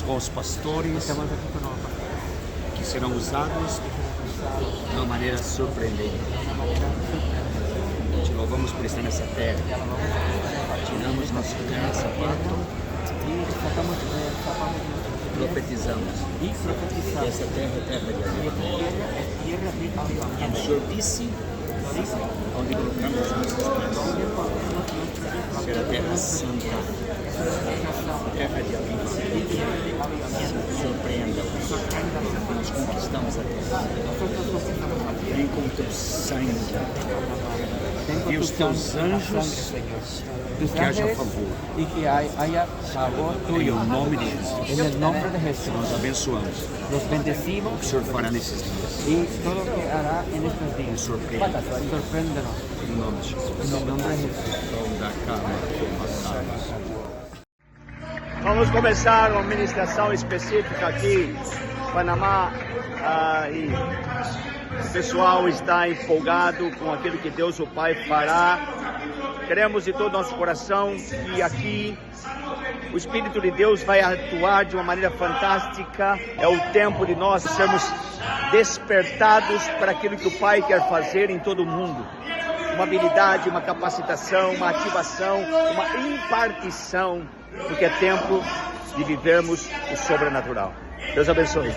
Com os pastores que serão usados de uma maneira surpreendente. Te louvamos por estar nessa terra. Tiramos nosso pé de sapato e profetizamos. Essa terra é terra de alimento. O Senhor disse onde colocamos nossos pés. Será terra santa, terra de alimento. Surpreenda. Nós conquistamos a terra. Vem com o teu sangue. E os teus anjos que haja favor. Y que haya favor Em tuyo. nome de Jesus. En el nombre de Jesús. Nós abençoamos. Los bendecimos O que o Senhor fará nesses dias. y todo lo que hará en estos días. Surpreenda. Sorpréndenos. Em nome de Jesus. En el nombre de Jesús. Da calma, Vamos começar uma ministração específica aqui em Panamá e o pessoal está empolgado com aquilo que Deus o Pai fará. Queremos de todo o nosso coração que aqui o Espírito de Deus vai atuar de uma maneira fantástica. É o tempo de nós sermos despertados para aquilo que o Pai quer fazer em todo o mundo. Uma habilidade, uma capacitação, uma ativação, uma impartição, porque é tempo de vivermos o sobrenatural. Deus abençoe.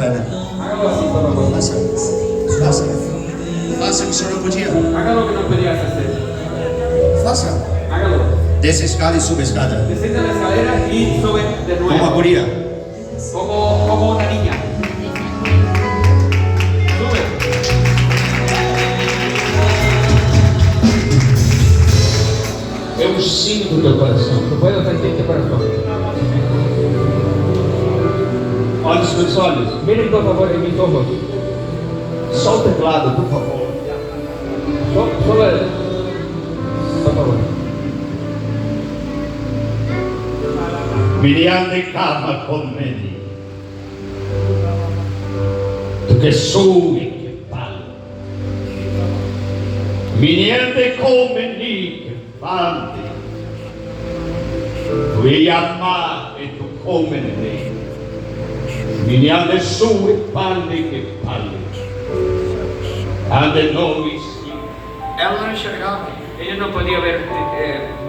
cara. Hágalo así, por favor. Faça. Faça. Faça o que o senhor não podia. Haga lo que no podías hacer. Faça. Hágalo. Desce a escada e suba a escada. Desciende la escalera y sube de Como a nuevo. guria. Como una niña. Sube. Eu sinto teu coração. Yo puedo sentir tu corazón. Olha os meus olhos. Miren por favor en mis ojos. Só o teclado, por favor. Solo él. Por favor. Miriam cama con me. Tu che sui che parli. Miriam come lì che parli. Tu e amma e tu come ne. Miriam su e parli che parli. Ande noi sì. Ela não enxergava. Ella no podía ver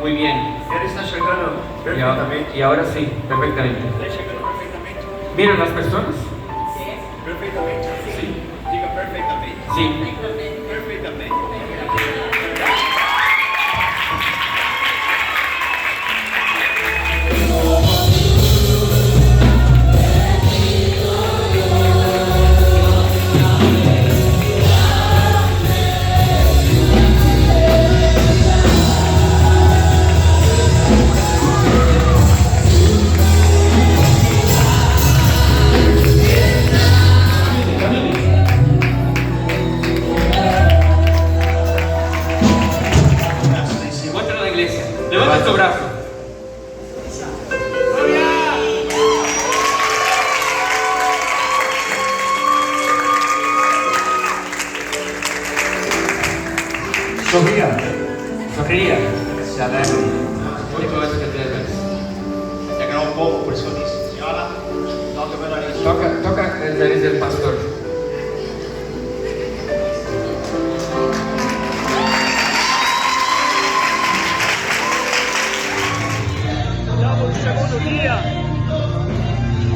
muy bien. Ele está chegando perfeitamente. Y ahora sí, perfectamente. Está chegando perfeitamente. ¿Miran las personas? Perfeitamente. Sí. Diga perfeitamente. Sí. Perfeitamente. Muestra la iglesia. Levanta tu brazo. Sorria. Sonría. Se alegre. Único eso que te debes. Pegar um pouco, por isso que eu disse. Senhora, toca meu nariz. Toca el nariz del pastor. Estamos no segundo dia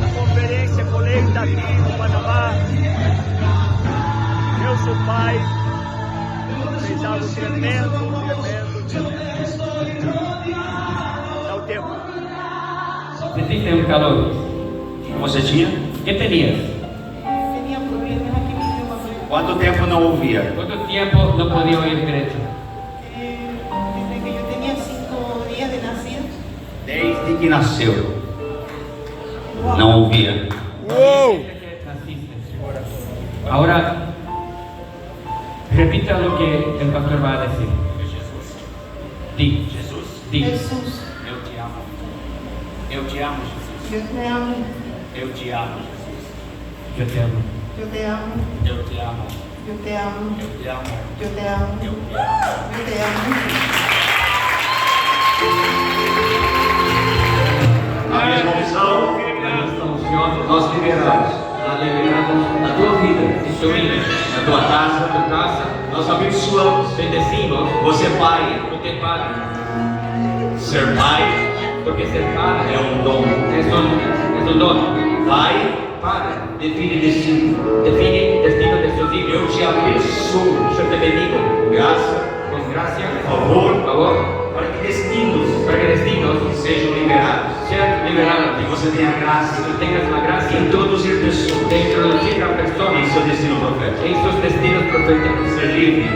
da conferência colheita aqui no Panamá. Deus o Pai fez algo tremendo. Dá o tempo. Sentiste un calor. Você tinha? ¿Qué tenías? Tenía problemas aquí en mi mamá. Quanto tempo não ouvia? ¿Cuánto tiempo no podía oír derecho? Desde que yo tenía 5 días de nacido. Desde que nasceu. Não ouvia. Naciste. Ahora, repita lo que el pastor va a decir. Di. Di. Jesús, Eu te amo. Eu te amo, Jesus. yo te amo, Eu te amo, Jesus. Yo te amo. yo te amo, Eu te amo. yo te amo, Eu te amo. yo te amo, Eu te amo. yo te amo. A mesma unção, La misma unción nos liberamos. La liberamos na tua vida, en tu vida, na tua casa, en tu casa. nós abençoamos. Bendecimos. Você, pai, Porque Padre, ser pai porque ser Padre é um dom. es un don. Pai Padre define destino. define el destino de sus hijos. Eu te abençoo. Yo te bendigo Com graça, con gracia, por favor, para para que destinos que destinos sejam liberados. sean liberados. Que você tenha graça Que tú tengas la gracia de introduzir pessoas de introducir a em personas seu destino profético. en sus destinos proféticos, Ser livre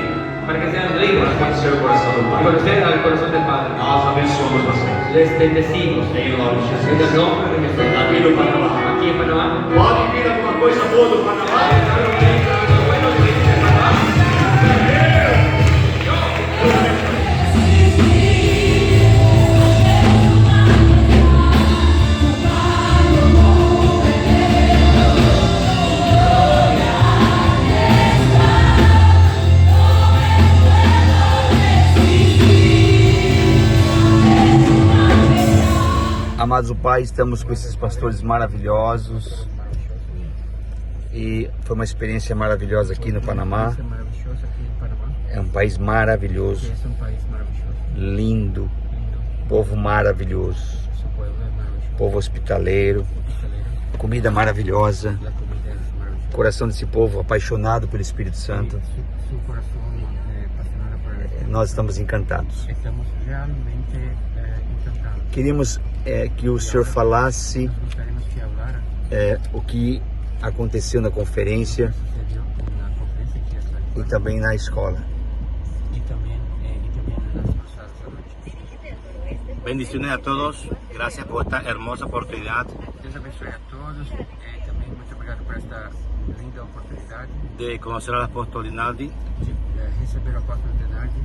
para que sean para libres, conhecer o coração do Pai. conocer al corazón del Padre. Nós abençoamos vocês. Les bendecimos Em nome de en Jesus. el nombre de Jesús. Aqui no Panamá. Aquí en Panamá. Pode vir alguma coisa boa do Panamá? Amados do Pai, estamos com esses pastores maravilhosos e foi uma experiência maravilhosa aqui no Panamá. É um país maravilhoso, lindo, povo maravilhoso, povo hospitaleiro, comida maravilhosa, coração desse povo apaixonado pelo Espírito Santo. Su corazón apasionado por el Espíritu. Nós estamos encantados. Estamos realmente encantados. Queríamos que o senhor falasse Nós gostaríamos que hablara o que aconteceu na conferência sucedió en la conferencia que está e também na escola. y también en las cruzadas de noche. Bendiciones a todos. Gracias por esta hermosa oportunidad Deus abençoe a todos e também muito obrigado por esta linda oportunidade de conocer al apóstol Dinaldi, de receber o apóstolo Denardi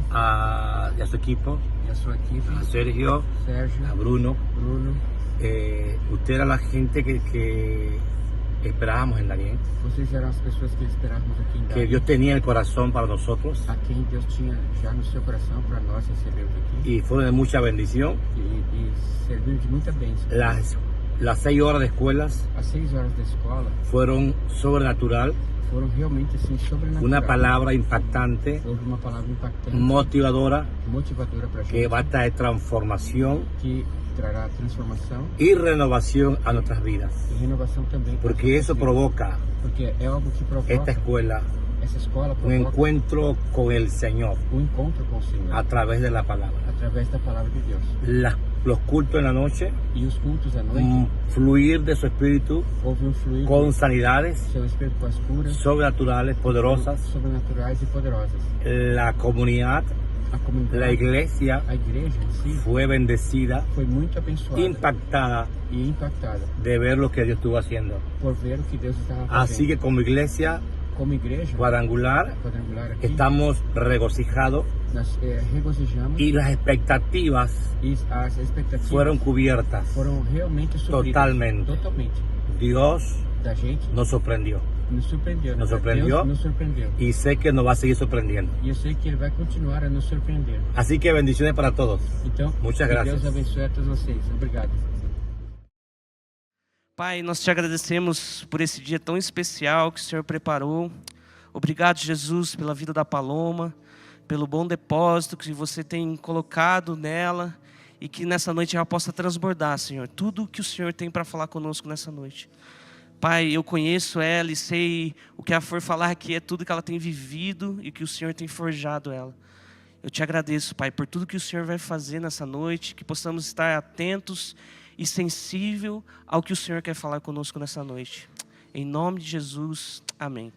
y a su equipo, e a sua equipe, a Sergio, Sérgio, a Bruno. Bruno. Usted era la gente que esperábamos en Darien, Vocês eram as pessoas que esperávamos aqui em que Darien, Dios tenía en el corazón para nosotros, a quem Deus tinha já no seu coração para nós recebermos aqui y fue de mucha bendición. e serviu de muita bênção. Las 6 horas de escuelas As 6 horas da escola fueron sobrenatural, foram realmente assim sobrenaturais. una palabra impactante, Houve uma palavra impactante, motivadora, motivadora para a que gente, va a traer transformación que trará transformação y renovación a nuestras vidas. e renovação também. para as Porque nossas eso vidas. provoca Porque é algo que provoca, esta escuela, essa escola un provoca encuentro con el Señor encontro com o Senhor a través de la palabra. através da palavra de Deus. Los cultos en la noche, E os cultos à noite, fluir de su espíritu houve fluir con sanidades do seu espírito com as curas sobrenaturales, poderosas. sobrenaturais e poderosas. La comunidad, A comunidade, la iglesia a igreja em si, fue bendecida, foi muito abençoada impactada e impactada de ver lo que Dios estuvo haciendo. por ver o que Deus estava fazendo. Así que como iglesia Como igreja cuadrangular quadrangular aqui, estamos regocijados nós regozijamos y las expectativas e as expectativas fueron cubiertas. foram realmente supridas. Totalmente. Totalmente. Dios Da gente, nos sorprendió nos surpreendeu. Nos né? surpreendeu. Deus nos surpreendeu. y sé que nos va a seguir sorprendiendo. E eu sei que Ele vai continuar a nos surpreender. Así que bendiciones para todos. Então, Muchas que gracias. Deus abençoe a todos vocês. Obrigado. Pai, nós te agradecemos por esse dia tão especial que o Senhor preparou. Obrigado, Jesus, pela vida da Paloma, pelo bom depósito que você tem colocado nela e que nessa noite ela possa transbordar, Senhor, tudo que o Senhor tem para falar conosco nessa noite. Pai, eu conheço ela e sei o que ela for falar aqui é tudo que ela tem vivido e que o Senhor tem forjado ela. Eu te agradeço, Pai, por tudo que o Senhor vai fazer nessa noite, que possamos estar atentos e sensível ao que o Senhor quer falar conosco nessa noite. Em nome de Jesus, amém.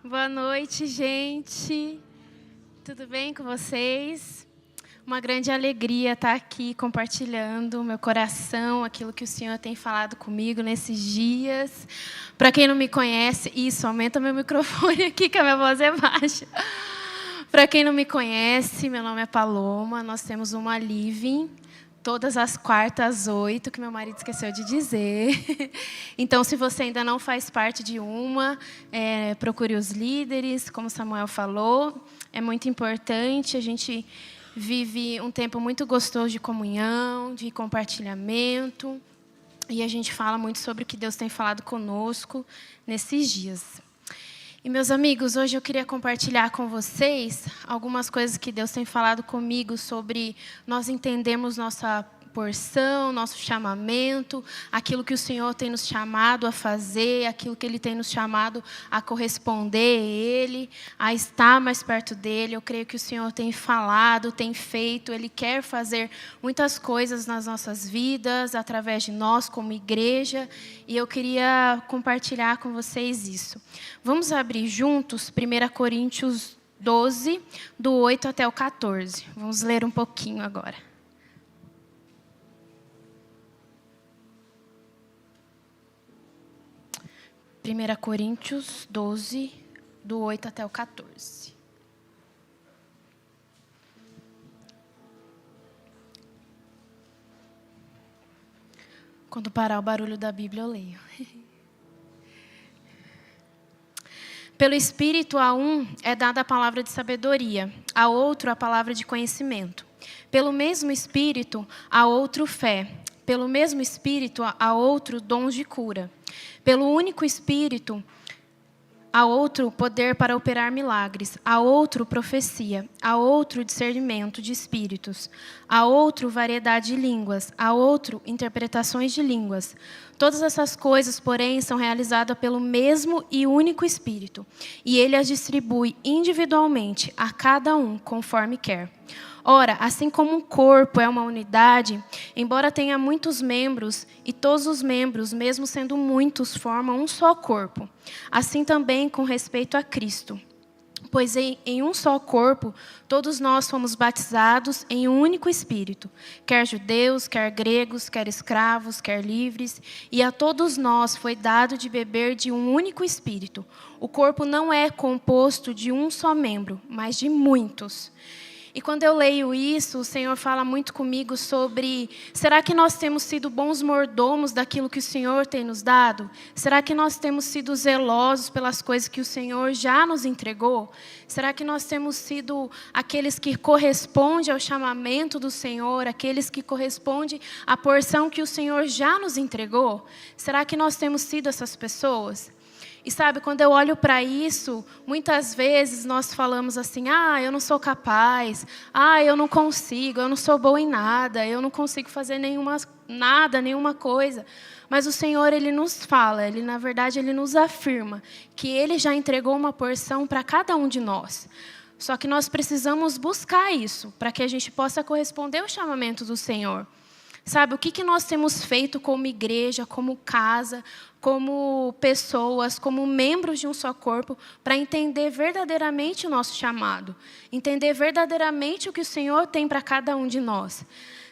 Boa noite, gente. Tudo bem com vocês? Uma grande alegria estar aqui compartilhando o meu coração, aquilo que o Senhor tem falado comigo nesses dias. Para quem não me conhece, isso, aumenta meu microfone aqui que a minha voz é baixa. Para quem não me conhece, meu nome é Paloma, nós temos uma living todas as quartas às 8, que meu marido esqueceu de dizer. Então, se você ainda não faz parte de uma, procure os líderes, como Samuel falou. É muito importante, a gente vive um tempo muito gostoso de comunhão, de compartilhamento. E a gente fala muito sobre o que Deus tem falado conosco nesses dias. E, meus amigos, hoje eu queria compartilhar com vocês algumas coisas que Deus tem falado comigo sobre nós entendermos nossa porção, nosso chamamento, aquilo que o Senhor tem nos chamado a fazer, aquilo que Ele tem nos chamado a corresponder a Ele, a estar mais perto dEle. Eu creio que o Senhor tem falado, tem feito, Ele quer fazer muitas coisas nas nossas vidas, através de nós como igreja, e eu queria compartilhar com vocês isso. Vamos abrir juntos 1 Coríntios 12, do 8 até o 14. Vamos ler um pouquinho agora. 1 Coríntios 12, do 8 até o 14. Quando parar o barulho da Bíblia, eu leio. Pelo Espírito a um é dada a palavra de sabedoria, a outro a palavra de conhecimento. Pelo mesmo Espírito a outro fé, pelo mesmo Espírito a outro dons de cura. Pelo único Espírito a outro poder para operar milagres, a outro profecia, a outro discernimento de espíritos, a outro variedade de línguas, a outro interpretações de línguas. Todas essas coisas, porém, são realizadas pelo mesmo e único Espírito, e ele as distribui individualmente a cada um conforme quer. Ora, assim como um corpo é uma unidade, embora tenha muitos membros, e todos os membros, mesmo sendo muitos, formam um só corpo, assim também com respeito a Cristo. Pois em um só corpo, todos nós fomos batizados em um único Espírito, quer judeus, quer gregos, quer escravos, quer livres, e a todos nós foi dado de beber de um único Espírito. O corpo não é composto de um só membro, mas de muitos. E quando eu leio isso, o Senhor fala muito comigo sobre, será que nós temos sido bons mordomos daquilo que o Senhor tem nos dado? Será que nós temos sido zelosos pelas coisas que o Senhor já nos entregou? Será que nós temos sido aqueles que correspondem ao chamamento do Senhor, aqueles que correspondem à porção que o Senhor já nos entregou? Será que nós temos sido essas pessoas? E sabe, quando eu olho para isso, muitas vezes nós falamos assim, eu não sou capaz, eu não consigo, eu não sou boa em nada, eu não consigo fazer nenhuma coisa. Mas o Senhor, Ele nos fala, na verdade, Ele nos afirma que Ele já entregou uma porção para cada um de nós. Só que nós precisamos buscar isso, para que a gente possa corresponder ao chamamento do Senhor. Sabe, o que nós temos feito como igreja, como casa, como pessoas, como membros de um só corpo, para entender verdadeiramente o nosso chamado, entender verdadeiramente o que o Senhor tem para cada um de nós.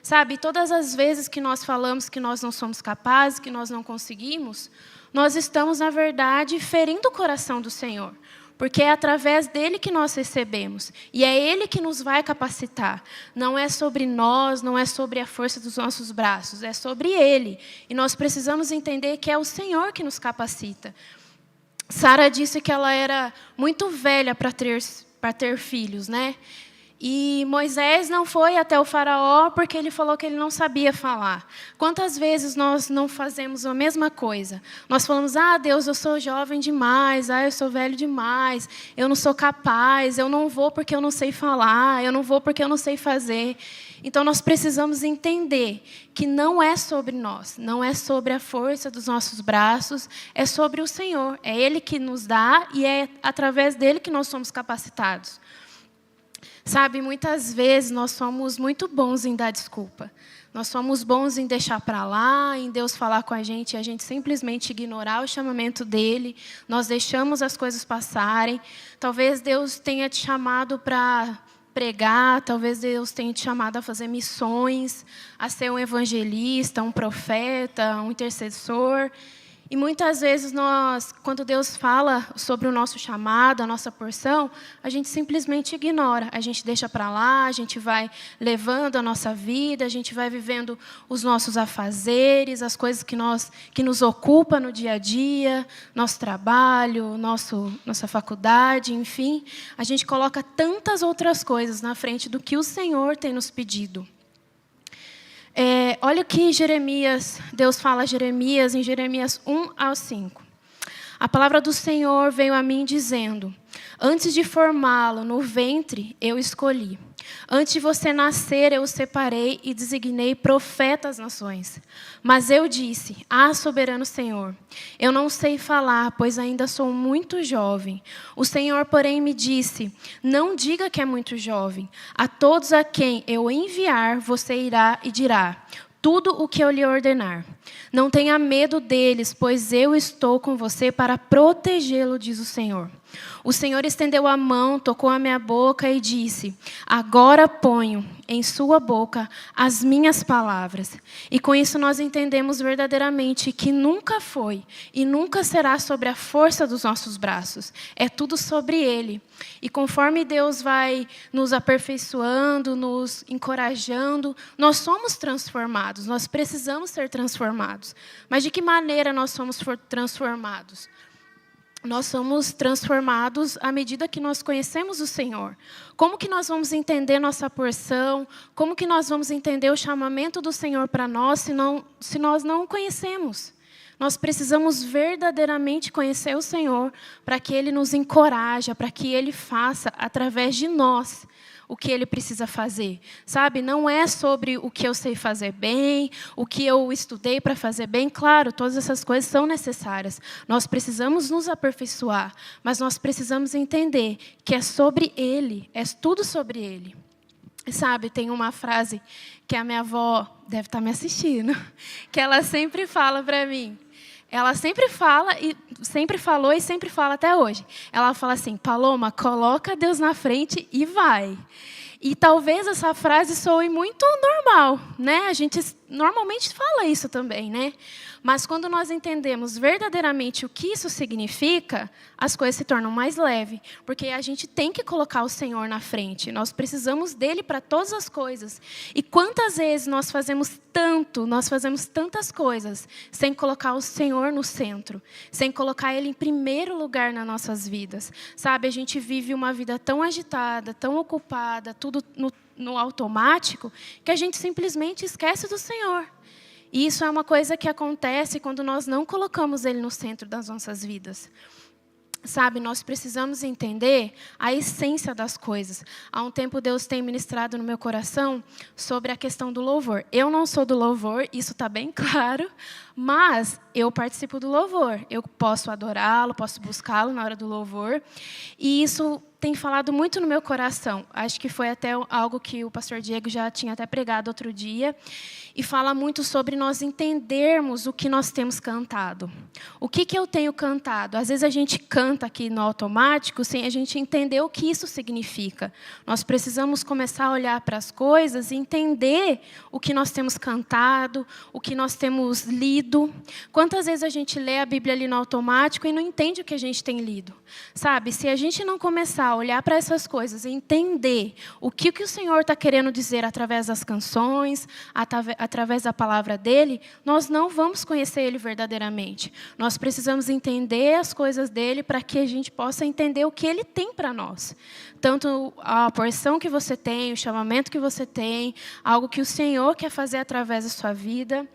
Sabe, todas as vezes que nós falamos que nós não somos capazes, que nós não conseguimos, nós estamos, na verdade, ferindo o coração do Senhor. Porque é através dele que nós recebemos. E é ele que nos vai capacitar. Não é sobre nós, não é sobre a força dos nossos braços. É sobre ele. E nós precisamos entender que é o Senhor que nos capacita. Sara disse que ela era muito velha para ter filhos, né? E Moisés não foi até o faraó porque ele falou que ele não sabia falar. Quantas vezes nós não fazemos a mesma coisa? Nós falamos, Deus, eu sou jovem demais, eu sou velho demais, eu não sou capaz, eu não vou porque eu não sei falar, eu não vou porque eu não sei fazer. Então, nós precisamos entender que não é sobre nós, não é sobre a força dos nossos braços, é sobre o Senhor. É Ele que nos dá e é através dele que nós somos capacitados. Sabe, muitas vezes nós somos muito bons em dar desculpa. Nós somos bons em deixar para lá, em Deus falar com a gente simplesmente ignorar o chamamento dele. Nós deixamos as coisas passarem. Talvez Deus tenha te chamado para pregar, talvez Deus tenha te chamado a fazer missões, a ser um evangelista, um profeta, um intercessor. E muitas vezes nós, quando Deus fala sobre o nosso chamado, a nossa porção, a gente simplesmente ignora. A gente deixa para lá, a gente vai levando a nossa vida, a gente vai vivendo os nossos afazeres, as coisas que nos ocupam no dia a dia, nosso trabalho, nossa faculdade, enfim. A gente coloca tantas outras coisas na frente do que o Senhor tem nos pedido. Olha o que Deus fala a Jeremias, em Jeremias 1-5. A palavra do Senhor veio a mim dizendo, antes de formá-lo no ventre, eu escolhi. Antes de você nascer, eu o separei e designei profeta às nações. Mas eu disse, soberano Senhor, eu não sei falar, pois ainda sou muito jovem. O Senhor, porém, me disse, não diga que é muito jovem. A todos a quem eu enviar, você irá e dirá tudo o que eu lhe ordenar. Não tenha medo deles, pois eu estou com você para protegê-lo, diz o Senhor. O Senhor estendeu a mão, tocou a minha boca e disse, agora ponho em sua boca as minhas palavras. E com isso nós entendemos verdadeiramente que nunca foi e nunca será sobre a força dos nossos braços. É tudo sobre Ele. E conforme Deus vai nos aperfeiçoando, nos encorajando, nós somos transformados, nós precisamos ser transformados. Mas de que maneira nós somos transformados? Nós somos transformados à medida que nós conhecemos o Senhor. Como que nós vamos entender nossa porção? Como que nós vamos entender o chamamento do Senhor para nós se nós não o conhecemos? Nós precisamos verdadeiramente conhecer o Senhor para que Ele nos encoraje, para que Ele faça através de nós o que Ele precisa fazer. Sabe, não é sobre o que eu sei fazer bem, o que eu estudei para fazer bem. Claro, todas essas coisas são necessárias. Nós precisamos nos aperfeiçoar, mas nós precisamos entender que é sobre Ele, é tudo sobre Ele. Sabe, tem uma frase que a minha avó deve estar me assistindo, que ela sempre fala para mim. Ela sempre fala, e sempre falou e sempre fala até hoje. Ela fala assim: Paloma, coloca Deus na frente e vai. E talvez essa frase soe muito normal, né? A gente normalmente fala isso também, né? Mas quando nós entendemos verdadeiramente o que isso significa, as coisas se tornam mais leves. Porque a gente tem que colocar o Senhor na frente. Nós precisamos dEle para todas as coisas. E quantas vezes nós fazemos tantas coisas, sem colocar o Senhor no centro, sem colocar Ele em primeiro lugar nas nossas vidas. Sabe, a gente vive uma vida tão agitada, tão ocupada, tudo no automático, que a gente simplesmente esquece do Senhor. E isso é uma coisa que acontece quando nós não colocamos Ele no centro das nossas vidas. Sabe, nós precisamos entender a essência das coisas. Há um tempo Deus tem ministrado no meu coração sobre a questão do louvor. Eu não sou do louvor, isso está bem claro, mas eu participo do louvor. Eu posso adorá-lo, posso buscá-lo na hora do louvor. E isso tem falado muito no meu coração. Acho que foi até algo que o pastor Diego já tinha até pregado outro dia. E fala muito sobre nós entendermos o que nós temos cantado. O que eu tenho cantado? Às vezes a gente canta aqui no automático sem a gente entender o que isso significa. Nós precisamos começar a olhar para as coisas e entender o que nós temos cantado, o que nós temos lido. Quantas vezes a gente lê a Bíblia ali no automático e não entende o que a gente tem lido? Sabe, se a gente não começar a olhar para essas coisas e entender o que o Senhor está querendo dizer através das canções, através da palavra dEle, nós não vamos conhecer Ele verdadeiramente. Nós precisamos entender as coisas dEle para que a gente possa entender o que Ele tem para nós. Tanto a porção que você tem, o chamamento que você tem, algo que o Senhor quer fazer através da sua vida.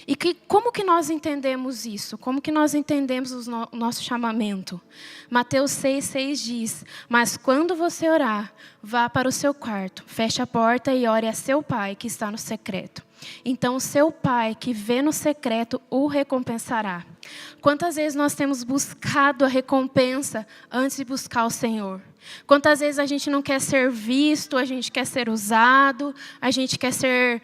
E como que nós entendemos isso? Como que nós entendemos o nosso chamamento? Mateus 6,6 diz: mas quando você orar, vá para o seu quarto, feche a porta e ore a seu pai que está no secreto. Então o seu pai que vê no secreto o recompensará. Quantas vezes nós temos buscado a recompensa antes de buscar o Senhor? Quantas vezes a gente não quer ser visto, a gente quer ser usado, a gente quer ser,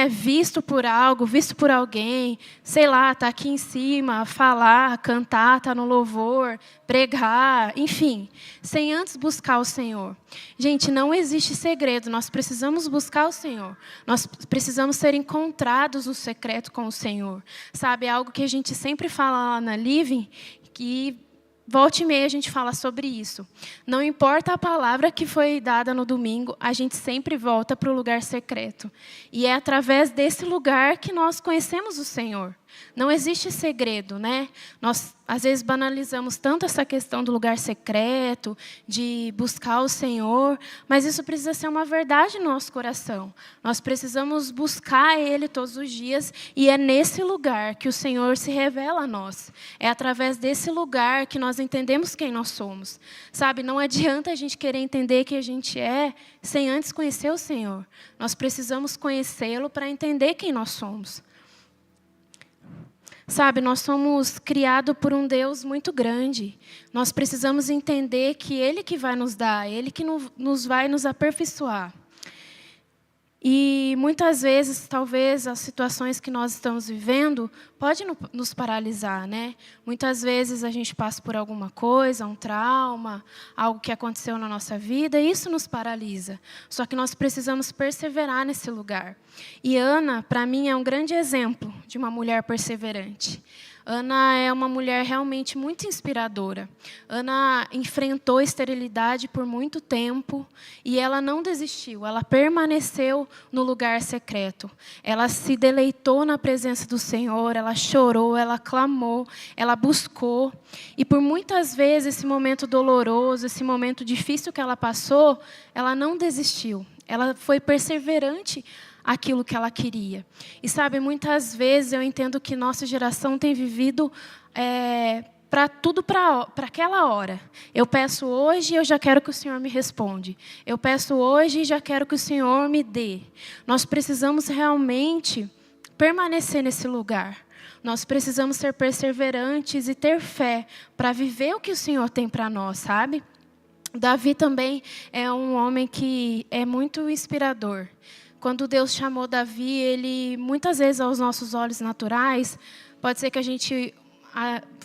visto por algo, visto por alguém, sei lá, tá aqui em cima, falar, cantar, tá no louvor, pregar, enfim, sem antes buscar o Senhor. Gente, não existe segredo, nós precisamos buscar o Senhor. Nós precisamos ser encontrados no secreto com o Senhor. Sabe, é algo que a gente sempre fala lá na Living, que volta e meia a gente fala sobre isso. Não importa a palavra que foi dada no domingo, a gente sempre volta para o lugar secreto. E é através desse lugar que nós conhecemos o Senhor. Não existe segredo, né? Nós, às vezes, banalizamos tanto essa questão do lugar secreto, de buscar o Senhor, mas isso precisa ser uma verdade no nosso coração. Nós precisamos buscar Ele todos os dias e é nesse lugar que o Senhor se revela a nós. É através desse lugar que nós entendemos quem nós somos. Sabe, não adianta a gente querer entender quem a gente é sem antes conhecer o Senhor. Nós precisamos conhecê-lo para entender quem nós somos. Sabe, nós somos criados por um Deus muito grande. Nós precisamos entender que Ele que vai nos dar, Ele que vai nos aperfeiçoar. E muitas vezes, talvez, as situações que nós estamos vivendo podem nos paralisar, né? Muitas vezes a gente passa por alguma coisa, um trauma, algo que aconteceu na nossa vida, e isso nos paralisa. Só que nós precisamos perseverar nesse lugar. E Ana, para mim, é um grande exemplo de uma mulher perseverante. Ana é uma mulher realmente muito inspiradora. Ana enfrentou a esterilidade por muito tempo e ela não desistiu, ela permaneceu no lugar secreto. Ela se deleitou na presença do Senhor, ela chorou, ela clamou, ela buscou. E por muitas vezes esse momento doloroso, esse momento difícil que ela passou, ela não desistiu. Ela foi perseverante aquilo que ela queria. E sabe, muitas vezes eu entendo que nossa geração tem vivido para tudo para aquela hora. Eu peço hoje e eu já quero que o Senhor me responda. Eu peço hoje e já quero que o Senhor me dê. Nós precisamos realmente permanecer nesse lugar. Nós precisamos ser perseverantes e ter fé para viver o que o Senhor tem para nós, sabe? Davi também é um homem que é muito inspirador. Quando Deus chamou Davi, ele, muitas vezes, aos nossos olhos naturais, pode ser que a gente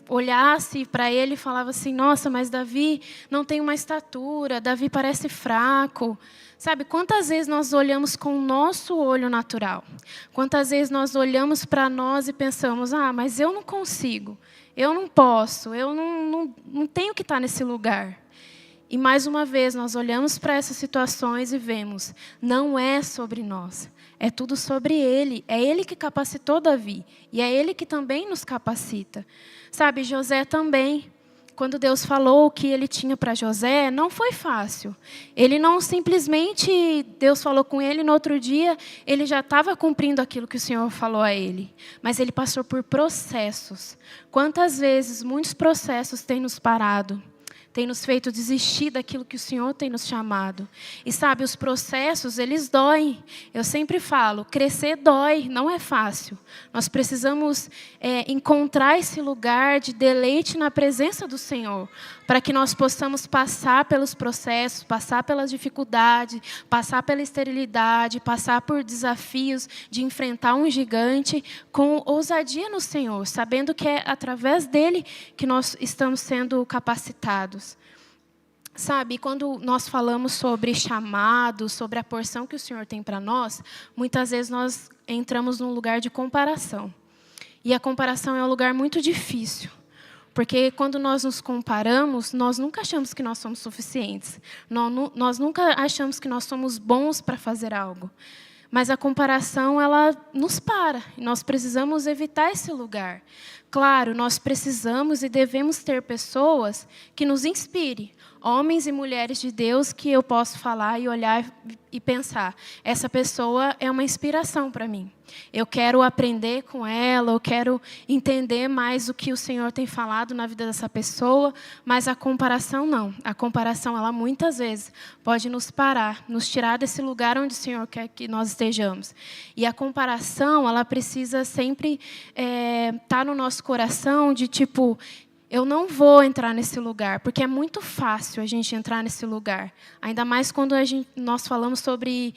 olhasse para ele e falava assim, nossa, mas Davi não tem uma estatura, Davi parece fraco. Sabe, quantas vezes nós olhamos com o nosso olho natural? Quantas vezes nós olhamos para nós e pensamos, mas eu não consigo, eu não posso, eu não tenho que estar nesse lugar. E mais uma vez nós olhamos para essas situações e vemos, não é sobre nós, é tudo sobre Ele. É Ele que capacitou Davi e é Ele que também nos capacita. Sabe, José também, quando Deus falou o que Ele tinha para José, não foi fácil. Ele não simplesmente, Deus falou com ele, no outro dia ele já estava cumprindo aquilo que o Senhor falou a ele. Mas ele passou por processos. Quantas vezes muitos processos têm nos parado? Tem nos feito desistir daquilo que o Senhor tem nos chamado. E sabe, os processos, eles doem. Eu sempre falo, crescer dói, não é fácil. Nós precisamos encontrar esse lugar de deleite na presença do Senhor, para que nós possamos passar pelos processos, passar pelas dificuldades, passar pela esterilidade, passar por desafios de enfrentar um gigante com ousadia no Senhor, sabendo que é através dele que nós estamos sendo capacitados. Sabe, quando nós falamos sobre chamado, sobre a porção que o Senhor tem para nós, muitas vezes nós entramos num lugar de comparação. E a comparação é um lugar muito difícil. Porque quando nós nos comparamos, nós nunca achamos que nós somos suficientes. Nós nunca achamos que nós somos bons para fazer algo. Mas a comparação, ela nos para. E nós precisamos evitar esse lugar. Claro, nós precisamos e devemos ter pessoas que nos inspirem. Homens e mulheres de Deus que eu posso falar e olhar e pensar, essa pessoa é uma inspiração para mim. Eu quero aprender com ela, eu quero entender mais o que o Senhor tem falado na vida dessa pessoa, mas a comparação não. A comparação, ela muitas vezes pode nos parar, nos tirar desse lugar onde o Senhor quer que nós estejamos. E a comparação, ela precisa sempre estar no nosso coração de tipo, eu não vou entrar nesse lugar, porque é muito fácil a gente entrar nesse lugar. Ainda mais quando nós falamos sobre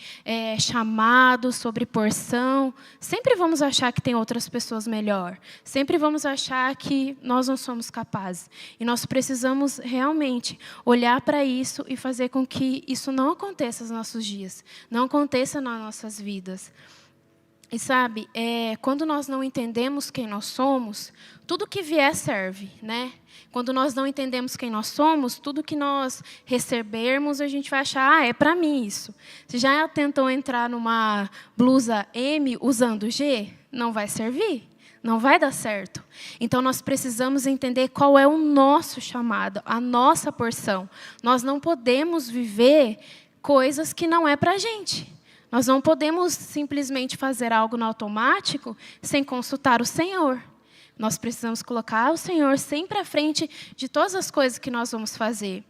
chamado, sobre porção. Sempre vamos achar que tem outras pessoas melhor. Sempre vamos achar que nós não somos capazes. E nós precisamos realmente olhar para isso e fazer com que isso não aconteça nos nossos dias. Não aconteça nas nossas vidas. E sabe, quando nós não entendemos quem nós somos, tudo que vier serve, né? Quando nós não entendemos quem nós somos, tudo que nós recebermos, a gente vai achar, é para mim isso. Se já tentou entrar numa blusa M usando G, não vai servir, não vai dar certo. Então, nós precisamos entender qual é o nosso chamado, a nossa porção. Nós não podemos viver coisas que não é para a gente. Nós não podemos simplesmente fazer algo no automático sem consultar o Senhor. Nós precisamos colocar o Senhor sempre à frente de todas as coisas que nós vamos fazer.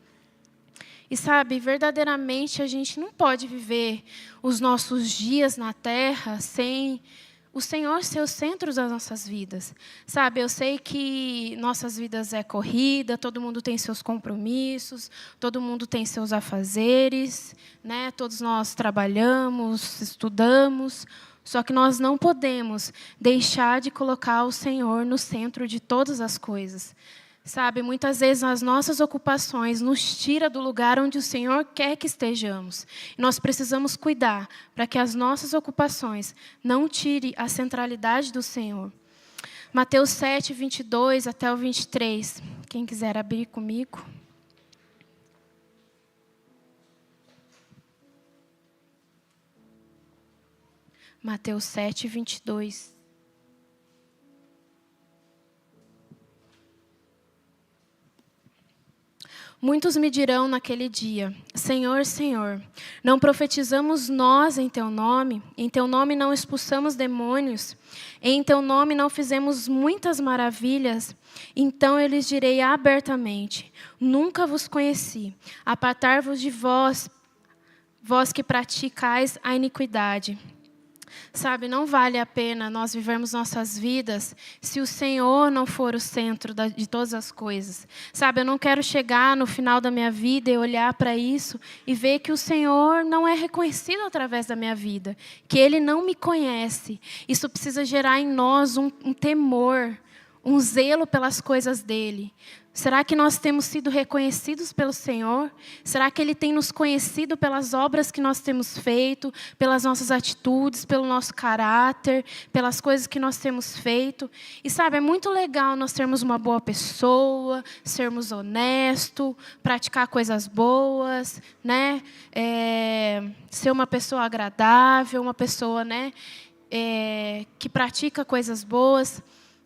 E sabe, verdadeiramente a gente não pode viver os nossos dias na terra sem o Senhor ser o centro das nossas vidas. Sabe, eu sei que nossas vidas é corrida, todo mundo tem seus compromissos, todo mundo tem seus afazeres, né? Todos nós trabalhamos, estudamos, só que nós não podemos deixar de colocar o Senhor no centro de todas as coisas. Sabe, muitas vezes as nossas ocupações nos tiram do lugar onde o Senhor quer que estejamos. Nós precisamos cuidar para que as nossas ocupações não tirem a centralidade do Senhor. Mateus 7, 22 até o 23. Quem quiser abrir comigo. Mateus 7, 22. Muitos me dirão naquele dia: Senhor, Senhor, não profetizamos nós em Teu nome? Em Teu nome não expulsamos demônios? Em Teu nome não fizemos muitas maravilhas? Então eu lhes direi abertamente: nunca vos conheci. Apartai-vos de vós, vós que praticais a iniquidade. Sabe, não vale a pena nós vivermos nossas vidas se o Senhor não for o centro de todas as coisas. Sabe, eu não quero chegar no final da minha vida e olhar para isso e ver que o Senhor não é reconhecido através da minha vida, que Ele não me conhece. Isso precisa gerar em nós um temor, um zelo pelas coisas dEle. Será que nós temos sido reconhecidos pelo Senhor? Será que Ele tem nos conhecido pelas obras que nós temos feito, pelas nossas atitudes, pelo nosso caráter, pelas coisas que nós temos feito? E sabe, é muito legal nós sermos uma boa pessoa, sermos honestos, praticar coisas boas, né? Ser uma pessoa agradável, uma pessoa, né, que pratica coisas boas.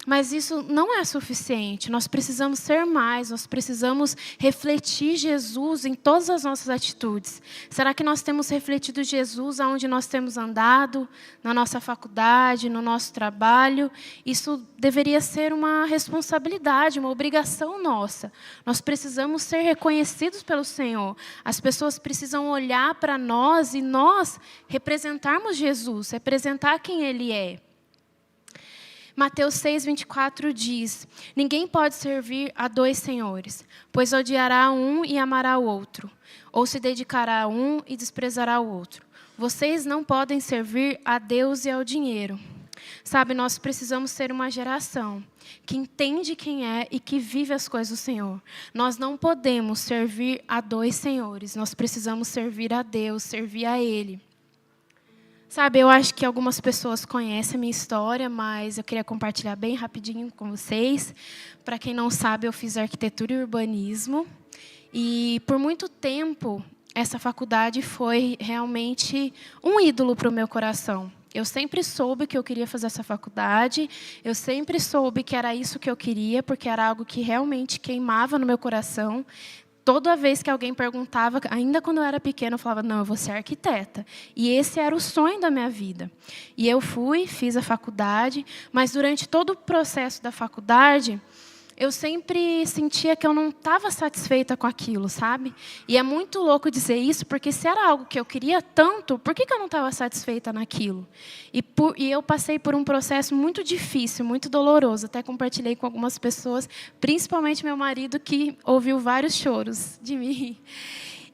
Mas isso não é suficiente. Nós precisamos ser mais, nós precisamos refletir Jesus em todas as nossas atitudes. Será que nós temos refletido Jesus aonde nós temos andado, na nossa faculdade, no nosso trabalho? Isso deveria ser uma responsabilidade, uma obrigação nossa. Nós precisamos ser reconhecidos pelo Senhor. As pessoas precisam olhar para nós e nós representarmos Jesus, representar quem Ele é. Mateus 6:24 diz: ninguém pode servir a dois senhores, pois odiará um e amará o outro, ou se dedicará a um e desprezará o outro. Vocês não podem servir a Deus e ao dinheiro. Sabe, nós precisamos ser uma geração que entende quem é e que vive as coisas do Senhor. Nós não podemos servir a dois senhores, nós precisamos servir a Deus, servir a Ele. Sabe, eu acho que algumas pessoas conhecem a minha história, mas eu queria compartilhar bem rapidinho com vocês. Para quem não sabe, eu fiz arquitetura e urbanismo. E por muito tempo, essa faculdade foi realmente um ídolo para o meu coração. Eu sempre soube que eu queria fazer essa faculdade, eu sempre soube que era isso que eu queria, porque era algo que realmente queimava no meu coração. Toda vez que alguém perguntava, ainda quando eu era pequena, eu falava: não, eu vou ser arquiteta. E esse era o sonho da minha vida. E eu fiz a faculdade, mas durante todo o processo da faculdade, eu sempre sentia que eu não estava satisfeita com aquilo, sabe? E é muito louco dizer isso, porque se era algo que eu queria tanto, por que eu não estava satisfeita naquilo? E eu passei por um processo muito difícil, muito doloroso. Até compartilhei com algumas pessoas, principalmente meu marido, que ouviu vários choros de mim.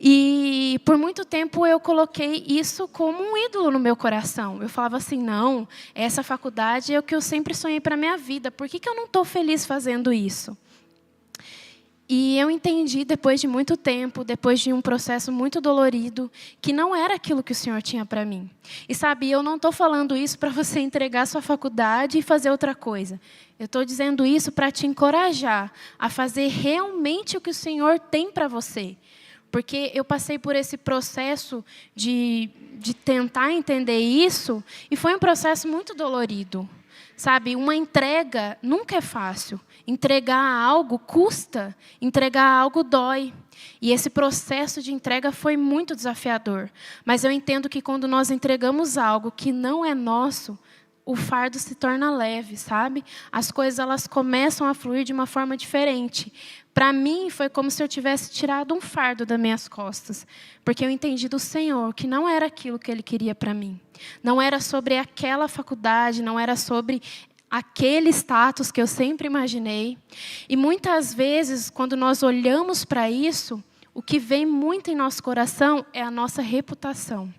E por muito tempo eu coloquei isso como um ídolo no meu coração. Eu falava assim: não, essa faculdade é o que eu sempre sonhei para a minha vida. Por que eu não estou feliz fazendo isso? E eu entendi, depois de muito tempo, depois de um processo muito dolorido, que não era aquilo que o Senhor tinha para mim. E sabe, eu não estou falando isso para você entregar sua faculdade e fazer outra coisa. Eu estou dizendo isso para te encorajar a fazer realmente o que o Senhor tem para você. Porque eu passei por esse processo de tentar entender isso, e foi um processo muito dolorido. Sabe, uma entrega nunca é fácil. Entregar algo custa, entregar algo dói. E esse processo de entrega foi muito desafiador. Mas eu entendo que quando nós entregamos algo que não é nosso, o fardo se torna leve, sabe? As coisas elas começam a fluir de uma forma diferente. Para mim, foi como se eu tivesse tirado um fardo das minhas costas. Porque eu entendi do Senhor que não era aquilo que Ele queria para mim. Não era sobre aquela faculdade, não era sobre aquele status que eu sempre imaginei. E muitas vezes, quando nós olhamos para isso, o que vem muito em nosso coração é a nossa reputação.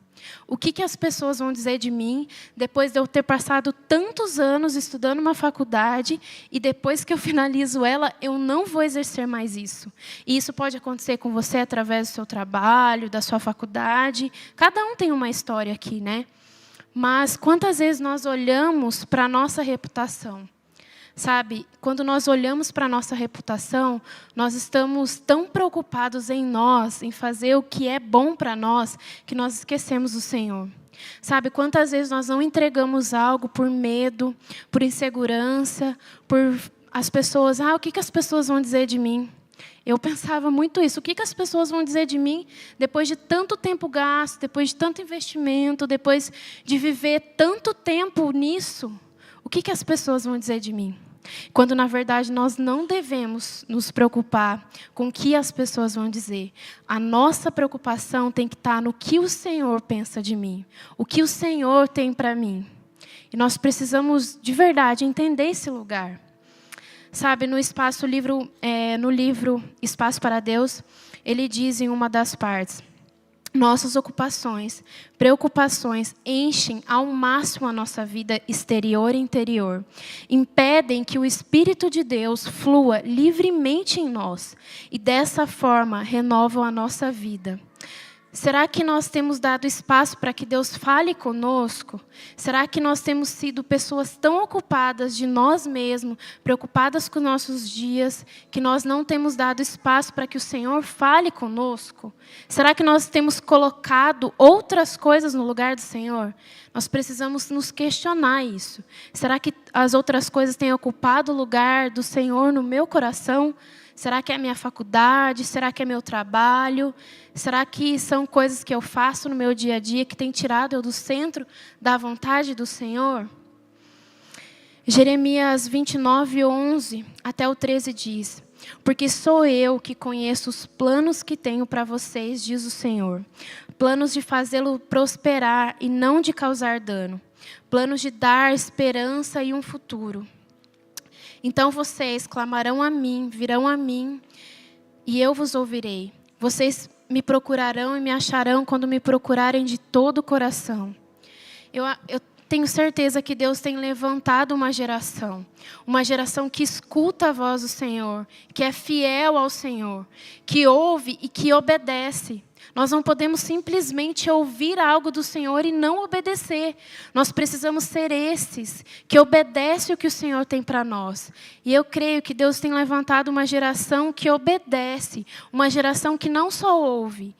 O que as pessoas vão dizer de mim depois de eu ter passado tantos anos estudando uma faculdade e depois que eu finalizo ela, eu não vou exercer mais isso. E isso pode acontecer com você através do seu trabalho, da sua faculdade. Cada um tem uma história aqui, né? Mas quantas vezes nós olhamos para a nossa reputação? Sabe, quando nós olhamos para a nossa reputação, nós estamos tão preocupados em nós, em fazer o que é bom para nós, que nós esquecemos do Senhor. Sabe, quantas vezes nós não entregamos algo por medo, por insegurança, por as pessoas, o que as pessoas vão dizer de mim? Eu pensava muito isso. O que as pessoas vão dizer de mim depois de tanto tempo gasto, depois de tanto investimento, depois de viver tanto tempo nisso? O que as pessoas vão dizer de mim? Quando, na verdade, nós não devemos nos preocupar com o que as pessoas vão dizer. A nossa preocupação tem que estar no que o Senhor pensa de mim, o que o Senhor tem para mim. E nós precisamos, de verdade, entender esse lugar. Sabe, no livro Espaço para Deus, ele diz em uma das partes: nossas ocupações, preocupações enchem ao máximo a nossa vida exterior e interior. Impedem que o Espírito de Deus flua livremente em nós e, dessa forma, renovam a nossa vida. Será que nós temos dado espaço para que Deus fale conosco? Será que nós temos sido pessoas tão ocupadas de nós mesmos, preocupadas com nossos dias, que nós não temos dado espaço para que o Senhor fale conosco? Será que nós temos colocado outras coisas no lugar do Senhor? Nós precisamos nos questionar isso. Será que as outras coisas têm ocupado o lugar do Senhor no meu coração? Será que é a minha faculdade? Será que é meu trabalho? Será que são coisas que eu faço no meu dia a dia que têm tirado eu do centro da vontade do Senhor? Jeremias 29:11 até o 13 diz: porque sou eu que conheço os planos que tenho para vocês, diz o Senhor. Planos de fazê-lo prosperar e não de causar dano. Planos de dar esperança e um futuro. Então vocês clamarão a mim, virão a mim, e eu vos ouvirei. Vocês me procurarão e me acharão quando me procurarem de todo o coração. Eu tenho certeza que Deus tem levantado uma geração que escuta a voz do Senhor, que é fiel ao Senhor, que ouve e que obedece. Nós não podemos simplesmente ouvir algo do Senhor e não obedecer. Nós precisamos ser esses que obedecem o que o Senhor tem para nós. E eu creio que Deus tem levantado uma geração que obedece, uma geração que não só ouve,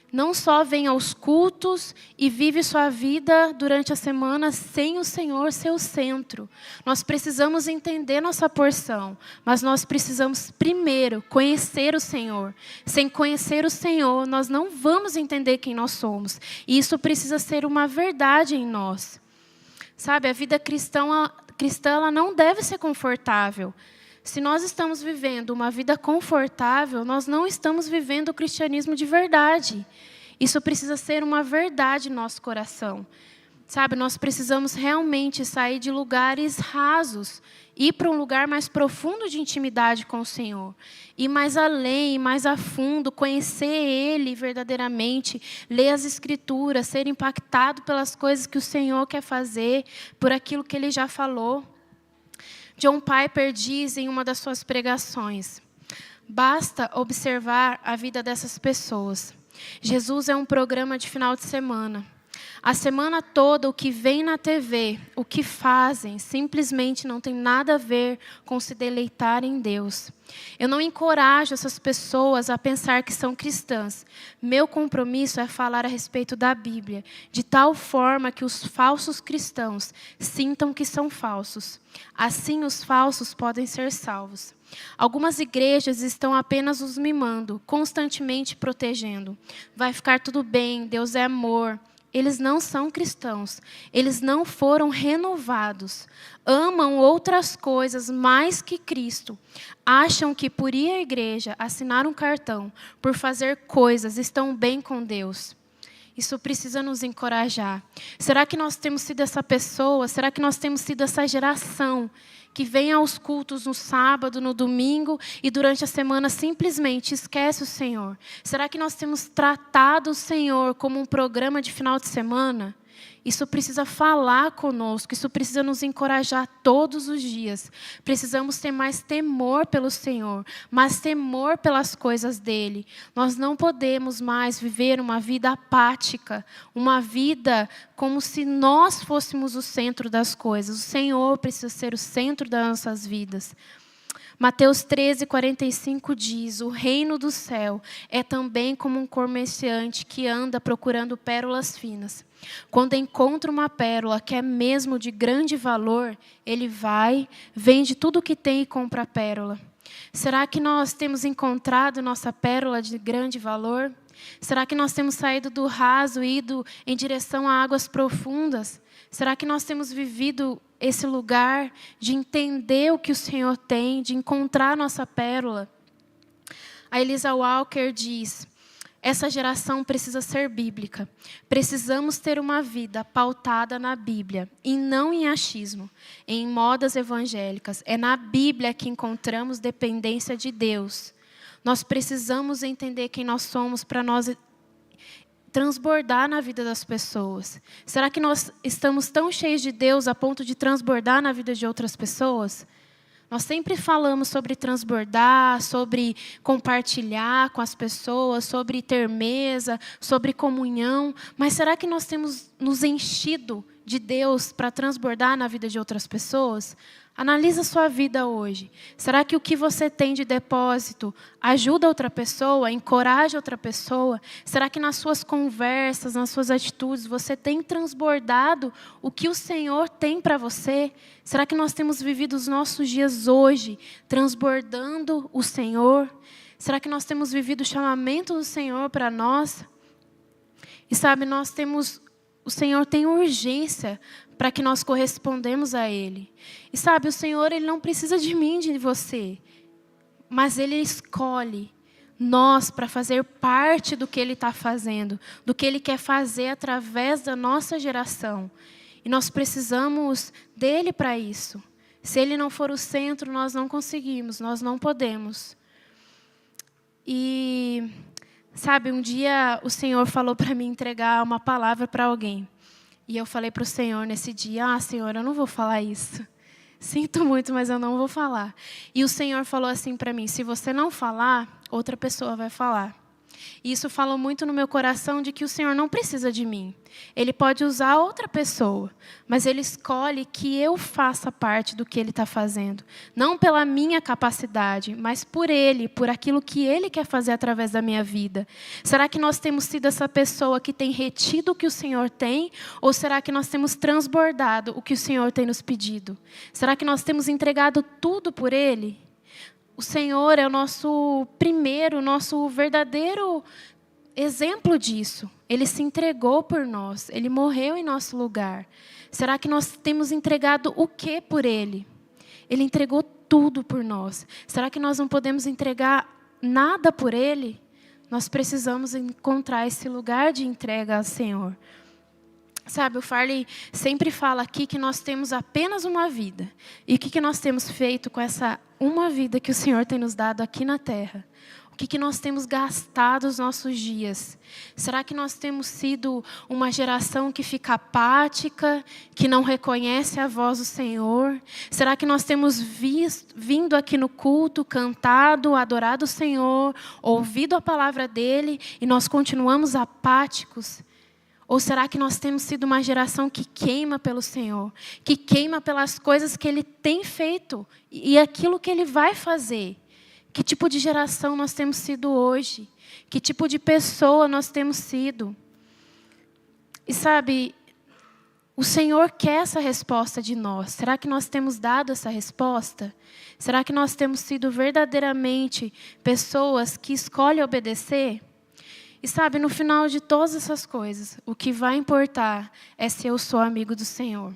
não só vem aos cultos e vive sua vida durante a semana sem o Senhor ser o centro. Nós precisamos entender nossa porção, mas nós precisamos primeiro conhecer o Senhor. Sem conhecer o Senhor, nós não vamos entender quem nós somos. E isso precisa ser uma verdade em nós. Sabe, a vida cristã ela não deve ser confortável. Se nós estamos vivendo uma vida confortável, nós não estamos vivendo o cristianismo de verdade. Isso precisa ser uma verdade no nosso coração. Sabe, nós precisamos realmente sair de lugares rasos, ir para um lugar mais profundo de intimidade com o Senhor. Ir mais além, mais a fundo, conhecer Ele verdadeiramente, ler as Escrituras, ser impactado pelas coisas que o Senhor quer fazer, por aquilo que Ele já falou. John Piper diz em uma das suas pregações: basta observar a vida dessas pessoas. Jesus é um programa de final de semana. A semana toda, o que vem na TV, o que fazem, simplesmente não tem nada a ver com se deleitar em Deus. Eu não encorajo essas pessoas a pensar que são cristãs. Meu compromisso é falar a respeito da Bíblia, de tal forma que os falsos cristãos sintam que são falsos. Assim, os falsos podem ser salvos. Algumas igrejas estão apenas os mimando, constantemente protegendo. Vai ficar tudo bem, Deus é amor. Eles não são cristãos, eles não foram renovados, amam outras coisas mais que Cristo, acham que por ir à igreja, assinar um cartão, por fazer coisas, estão bem com Deus. Isso precisa nos encorajar. Será que nós temos sido essa pessoa? Será que nós temos sido essa geração que vem aos cultos no sábado, no domingo e durante a semana simplesmente esquece o Senhor? Será que nós temos tratado o Senhor como um programa de final de semana? Isso precisa falar conosco, isso precisa nos encorajar todos os dias. Precisamos ter mais temor pelo Senhor, mais temor pelas coisas dEle. Nós não podemos mais viver uma vida apática, uma vida como se nós fôssemos o centro das coisas. O Senhor precisa ser o centro das nossas vidas. Mateus 13:45 diz: o reino do céu é também como um comerciante que anda procurando pérolas finas. Quando encontra uma pérola que é mesmo de grande valor, ele vai, vende tudo o que tem e compra a pérola. Será que nós temos encontrado nossa pérola de grande valor? Será que nós temos saído do raso e ido em direção a águas profundas? Será que nós temos vivido esse lugar de entender o que o Senhor tem, de encontrar nossa pérola? A Elisa Walker diz: essa geração precisa ser bíblica. Precisamos ter uma vida pautada na Bíblia e não em achismo, em modas evangélicas. É na Bíblia que encontramos dependência de Deus. Nós precisamos entender quem nós somos para nós transbordar na vida das pessoas. Será que nós estamos tão cheios de Deus a ponto de transbordar na vida de outras pessoas? Nós sempre falamos sobre transbordar, sobre compartilhar com as pessoas, sobre ter mesa, sobre comunhão. Mas será que nós temos nos enchido de Deus para transbordar na vida de outras pessoas? Analisa a sua vida hoje. Será que o que você tem de depósito ajuda outra pessoa, encoraja outra pessoa? Será que nas suas conversas, nas suas atitudes, você tem transbordado o que o Senhor tem para você? Será que nós temos vivido os nossos dias hoje transbordando o Senhor? Será que nós temos vivido o chamamento do Senhor para nós? E sabe, o Senhor tem urgência para que nós correspondemos a Ele. E sabe, o Senhor, Ele não precisa de mim, de você. Mas Ele escolhe nós para fazer parte do que Ele está fazendo, do que Ele quer fazer através da nossa geração. E nós precisamos dEle para isso. Se Ele não for o centro, nós não conseguimos, nós não podemos. E, sabe, um dia o Senhor falou para mim entregar uma palavra para alguém. E eu falei para o Senhor nesse dia: Senhor, eu não vou falar isso. Sinto muito, mas eu não vou falar. E o Senhor falou assim para mim: se você não falar, outra pessoa vai falar. E isso falou muito no meu coração de que o Senhor não precisa de mim. Ele pode usar outra pessoa, mas Ele escolhe que eu faça parte do que Ele está fazendo. Não pela minha capacidade, mas por Ele, por aquilo que Ele quer fazer através da minha vida. Será que nós temos sido essa pessoa que tem retido o que o Senhor tem? Ou será que nós temos transbordado o que o Senhor tem nos pedido? Será que nós temos entregado tudo por Ele? O Senhor é o nosso verdadeiro exemplo disso. Ele se entregou por nós. Ele morreu em nosso lugar. Será que nós temos entregado o que por Ele? Ele entregou tudo por nós. Será que nós não podemos entregar nada por Ele? Nós precisamos encontrar esse lugar de entrega ao Senhor. Sabe, o Farley sempre fala aqui que nós temos apenas uma vida. E o que nós temos feito com essa uma vida que o Senhor tem nos dado aqui na terra? O que nós temos gastado os nossos dias? Será que nós temos sido uma geração que fica apática, que não reconhece a voz do Senhor? Será que nós temos vindo aqui no culto, cantado, adorado o Senhor, ouvido a palavra dEle e nós continuamos apáticos? Ou será que nós temos sido uma geração que queima pelo Senhor, que queima pelas coisas que Ele tem feito e aquilo que Ele vai fazer? Que tipo de geração nós temos sido hoje? Que tipo de pessoa nós temos sido? E sabe, o Senhor quer essa resposta de nós. Será que nós temos dado essa resposta? Será que nós temos sido verdadeiramente pessoas que escolhem obedecer? E sabe, no final de todas essas coisas, o que vai importar é se eu sou amigo do Senhor.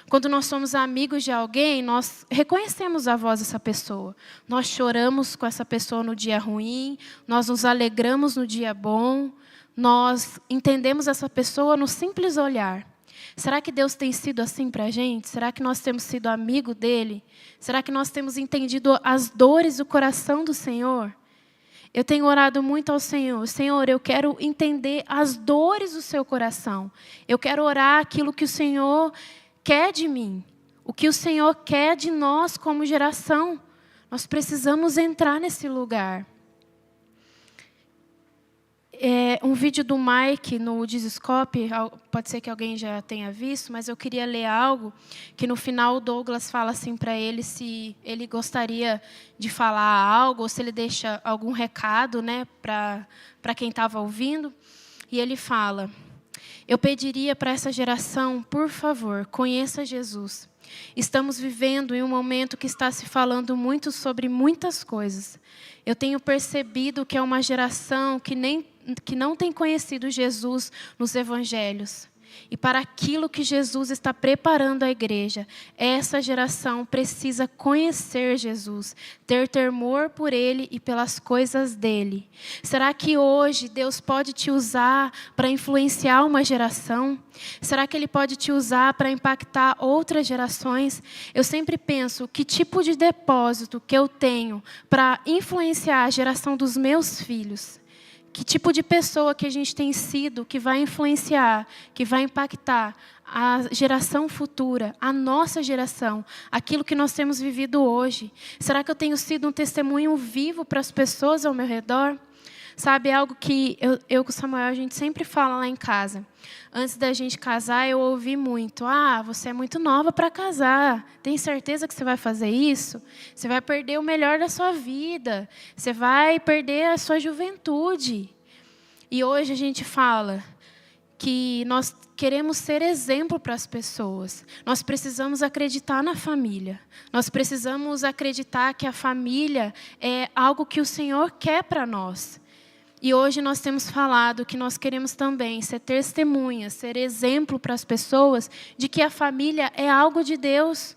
Quando nós somos amigos de alguém, nós reconhecemos a voz dessa pessoa. Nós choramos com essa pessoa no dia ruim, nós nos alegramos no dia bom, nós entendemos essa pessoa no simples olhar. Será que Deus tem sido assim para a gente? Será que nós temos sido amigo dEle? Será que nós temos entendido as dores do coração do Senhor? Eu tenho orado muito ao Senhor. Senhor, eu quero entender as dores do seu coração. Eu quero orar aquilo que o Senhor quer de mim. O que o Senhor quer de nós como geração. Nós precisamos entrar nesse lugar. Um vídeo do Mike no Dizscope, pode ser que alguém já tenha visto, mas eu queria ler algo que no final o Douglas fala assim para ele se ele gostaria de falar algo ou se ele deixa algum recado, né, para quem estava ouvindo. E ele fala: eu pediria para essa geração, por favor, conheça Jesus. Estamos vivendo em um momento que está se falando muito sobre muitas coisas. Eu tenho percebido que é uma geração que não tem conhecido Jesus nos evangelhos. E para aquilo que Jesus está preparando a igreja, essa geração precisa conhecer Jesus, ter temor por Ele e pelas coisas dEle. Será que hoje Deus pode te usar para influenciar uma geração? Será que Ele pode te usar para impactar outras gerações? Eu sempre penso, que tipo de depósito que eu tenho para influenciar a geração dos meus filhos? Que tipo de pessoa que a gente tem sido, que vai influenciar, que vai impactar a geração futura, a nossa geração, aquilo que nós temos vivido hoje? Será que eu tenho sido um testemunho vivo para as pessoas ao meu redor? Sabe, é algo que eu com o Samuel, a gente sempre fala lá em casa. Antes da gente casar, eu ouvi muito: você é muito nova para casar. Tem certeza que você vai fazer isso? Você vai perder o melhor da sua vida. Você vai perder a sua juventude. E hoje a gente fala que nós queremos ser exemplo para as pessoas. Nós precisamos acreditar na família. Nós precisamos acreditar que a família é algo que o Senhor quer para nós. E hoje nós temos falado que nós queremos também ser testemunhas, ser exemplo para as pessoas de que a família é algo de Deus.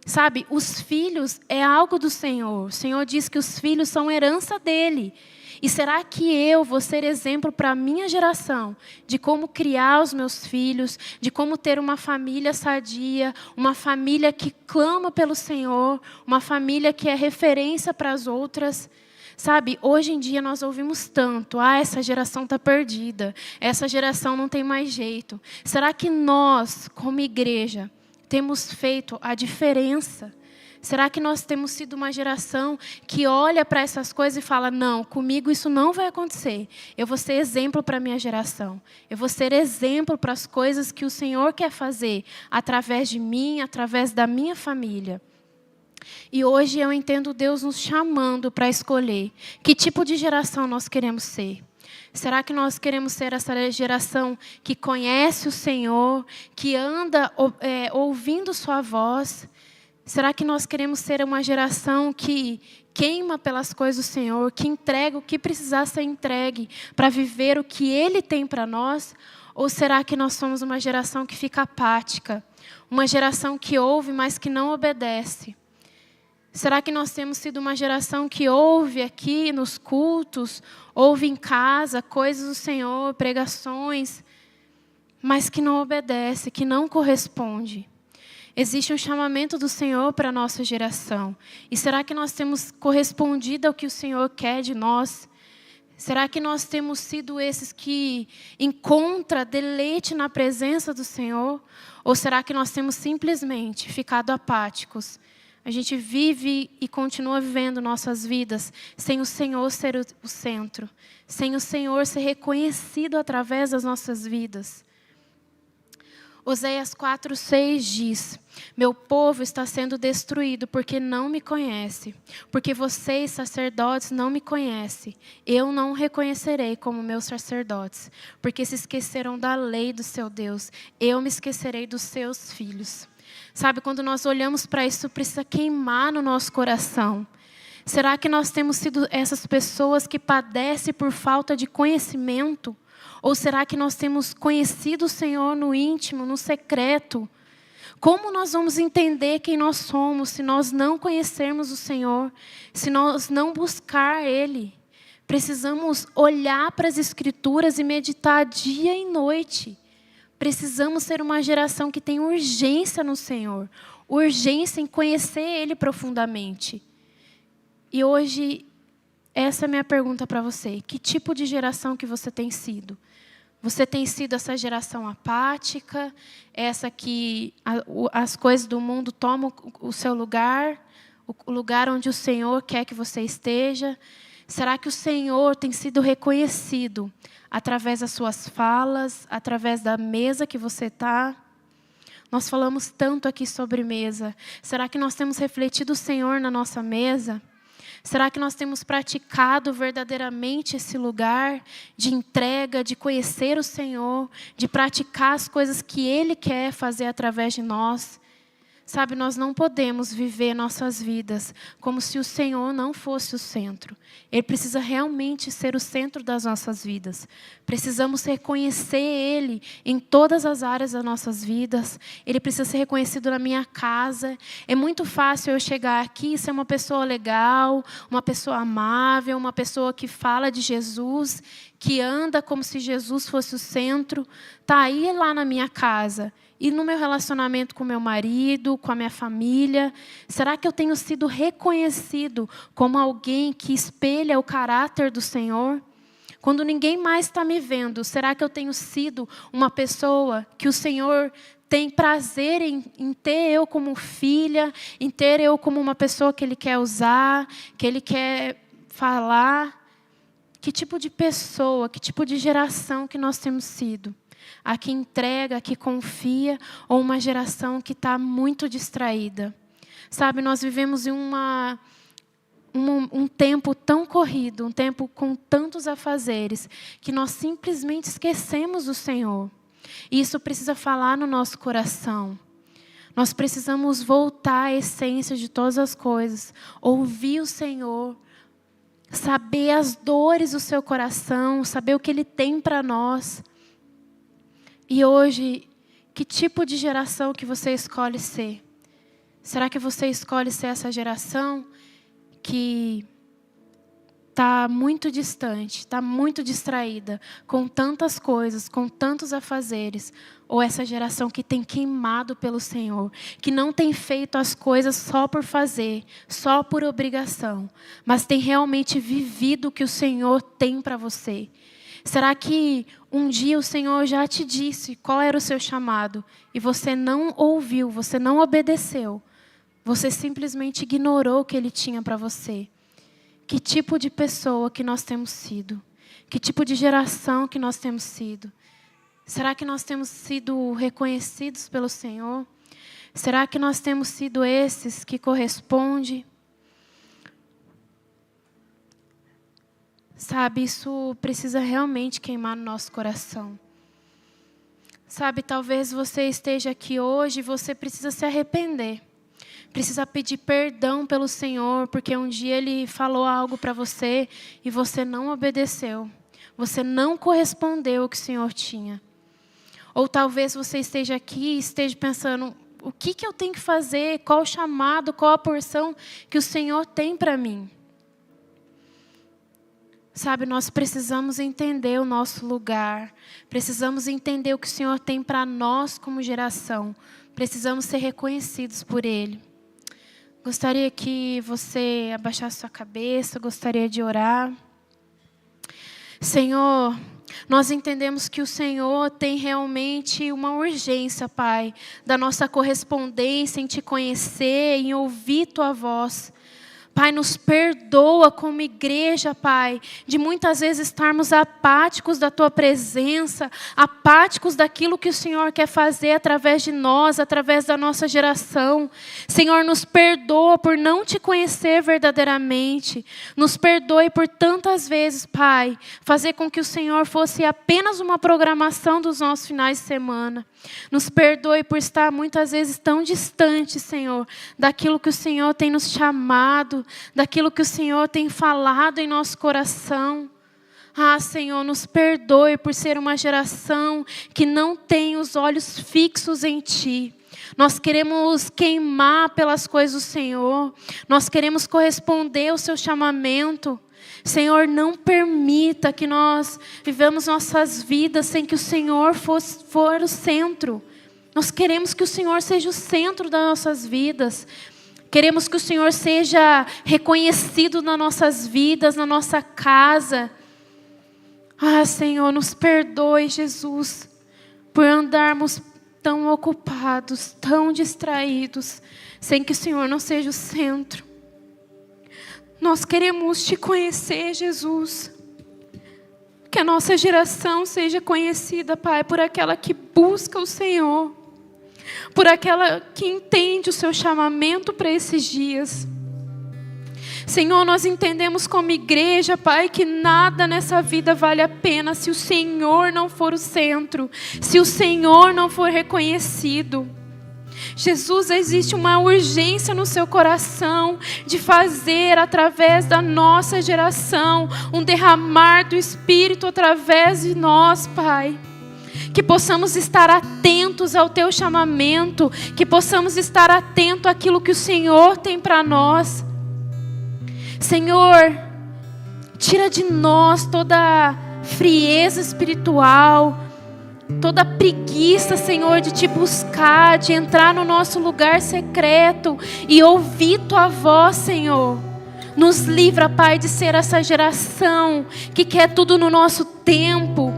Sabe, os filhos é algo do Senhor. O Senhor diz que os filhos são herança dEle. E será que eu vou ser exemplo para a minha geração de como criar os meus filhos, de como ter uma família sadia, uma família que clama pelo Senhor, uma família que é referência para as outras? Sabe, hoje em dia nós ouvimos tanto: essa geração está perdida, essa geração não tem mais jeito. Será que nós, como igreja, temos feito a diferença? Será que nós temos sido uma geração que olha para essas coisas e fala: não, comigo isso não vai acontecer. Eu vou ser exemplo para a minha geração. Eu vou ser exemplo para as coisas que o Senhor quer fazer através de mim, através da minha família. E hoje eu entendo Deus nos chamando para escolher que tipo de geração nós queremos ser. Será que nós queremos ser essa geração que conhece o Senhor, que anda ouvindo sua voz? Será que nós queremos ser uma geração que queima pelas coisas do Senhor, que entrega o que precisar ser entregue para viver o que Ele tem para nós? Ou será que nós somos uma geração que fica apática, uma geração que ouve, mas que não obedece? Será que nós temos sido uma geração que ouve aqui nos cultos, ouve em casa coisas do Senhor, pregações, mas que não obedece, que não corresponde? Existe um chamamento do Senhor para a nossa geração. E será que nós temos correspondido ao que o Senhor quer de nós? Será que nós temos sido esses que encontram deleite na presença do Senhor? Ou será que nós temos simplesmente ficado apáticos? A gente vive e continua vivendo nossas vidas sem o Senhor ser o centro, sem o Senhor ser reconhecido através das nossas vidas. Oséias 4:6 diz: meu povo está sendo destruído porque não me conhece. Porque vocês, sacerdotes, não me conhecem. Eu não o reconhecerei como meus sacerdotes. Porque se esqueceram da lei do seu Deus. Eu me esquecerei dos seus filhos. Sabe, quando nós olhamos para isso, precisa queimar no nosso coração. Será que nós temos sido essas pessoas que padecem por falta de conhecimento? Ou será que nós temos conhecido o Senhor no íntimo, no secreto? Como nós vamos entender quem nós somos se nós não conhecermos o Senhor, se nós não buscar Ele? Precisamos olhar para as Escrituras e meditar dia e noite. Precisamos ser uma geração que tem urgência no Senhor, urgência em conhecer Ele profundamente. E hoje, essa é a minha pergunta para você: que tipo de geração que você tem sido? Você tem sido essa geração apática, essa que as coisas do mundo tomam o seu lugar, o lugar onde o Senhor quer que você esteja? Será que o Senhor tem sido reconhecido através das suas falas, através da mesa que você está? Nós falamos tanto aqui sobre mesa. Será que nós temos refletido o Senhor na nossa mesa? Será que nós temos praticado verdadeiramente esse lugar de entrega, de conhecer o Senhor, de praticar as coisas que Ele quer fazer através de nós? Sabe, nós não podemos viver nossas vidas como se o Senhor não fosse o centro. Ele precisa realmente ser o centro das nossas vidas. Precisamos reconhecer Ele em todas as áreas das nossas vidas. Ele precisa ser reconhecido na minha casa. É muito fácil eu chegar aqui e ser uma pessoa legal, uma pessoa amável, uma pessoa que fala de Jesus, que anda como se Jesus fosse o centro. Está aí lá na minha casa. E no meu relacionamento com meu marido, com a minha família, será que eu tenho sido reconhecido como alguém que espelha o caráter do Senhor? Quando ninguém mais está me vendo, será que eu tenho sido uma pessoa que o Senhor tem prazer em ter eu como filha, em ter eu como uma pessoa que Ele quer usar, que Ele quer falar? Que tipo de pessoa, que tipo de geração que nós temos sido? A que entrega, a que confia, ou uma geração que está muito distraída? Sabe, nós vivemos em um tempo tão corrido, um tempo com tantos afazeres, que nós simplesmente esquecemos o Senhor. E isso precisa falar no nosso coração. Nós precisamos voltar à essência de todas as coisas, ouvir o Senhor, saber as dores do seu coração, saber o que Ele tem para nós. E hoje, que tipo de geração que você escolhe ser? Será que você escolhe ser essa geração que está muito distante, está muito distraída, com tantas coisas, com tantos afazeres? Ou essa geração que tem queimado pelo Senhor, que não tem feito as coisas só por fazer, só por obrigação, mas tem realmente vivido o que o Senhor tem para você? Será que um dia o Senhor já te disse qual era o seu chamado e você não ouviu, você não obedeceu? Você simplesmente ignorou o que Ele tinha para você? Que tipo de pessoa que nós temos sido? Que tipo de geração que nós temos sido? Será que nós temos sido reconhecidos pelo Senhor? Será que nós temos sido esses que correspondem? Sabe, isso precisa realmente queimar no nosso coração. Sabe, talvez você esteja aqui hoje e você precisa se arrepender. Precisa pedir perdão pelo Senhor, porque um dia Ele falou algo para você e você não obedeceu. Você não correspondeu ao que o Senhor tinha. Ou talvez você esteja aqui e esteja pensando, o que eu tenho que fazer? Qual o chamado, qual a porção que o Senhor tem para mim? Sabe, nós precisamos entender o nosso lugar. Precisamos entender o que o Senhor tem para nós como geração. Precisamos ser reconhecidos por Ele. Gostaria que você abaixasse sua cabeça, gostaria de orar. Senhor, nós entendemos que o Senhor tem realmente uma urgência, Pai, da nossa correspondência em Te conhecer, em ouvir Tua voz. Pai, nos perdoa como igreja, Pai, de muitas vezes estarmos apáticos da Tua presença, apáticos daquilo que o Senhor quer fazer através de nós, através da nossa geração. Senhor, nos perdoa por não Te conhecer verdadeiramente. Nos perdoe por tantas vezes, Pai, fazer com que o Senhor fosse apenas uma programação dos nossos finais de semana. Nos perdoe por estar muitas vezes tão distante, Senhor, daquilo que o Senhor tem nos chamado, daquilo que o Senhor tem falado em nosso coração. Ah, Senhor, nos perdoe por ser uma geração que não tem os olhos fixos em Ti. Nós queremos queimar pelas coisas do Senhor. Nós queremos corresponder ao Seu chamamento. Senhor, não permita que nós vivamos nossas vidas sem que o Senhor for o centro. Nós queremos que o Senhor seja o centro das nossas vidas. Queremos que o Senhor seja reconhecido nas nossas vidas, na nossa casa. Ah, Senhor, nos perdoe, Jesus, por andarmos tão ocupados, tão distraídos, sem que o Senhor não seja o centro. Nós queremos Te conhecer, Jesus. Que a nossa geração seja conhecida, Pai, por aquela que busca o Senhor. Por aquela que entende o Seu chamamento para esses dias. Senhor, nós entendemos como igreja, Pai, que nada nessa vida vale a pena se o Senhor não for o centro. Se o Senhor não for reconhecido. Jesus, existe uma urgência no seu coração de fazer através da nossa geração um derramar do Espírito através de nós, Pai. Que possamos estar atentos ao teu chamamento, que possamos estar atentos àquilo que o Senhor tem para nós. Senhor, tira de nós toda frieza espiritual, toda preguiça, Senhor, de te buscar, de entrar no nosso lugar secreto e ouvir tua voz, Senhor. Nos livra, Pai, de ser essa geração que quer tudo no nosso tempo,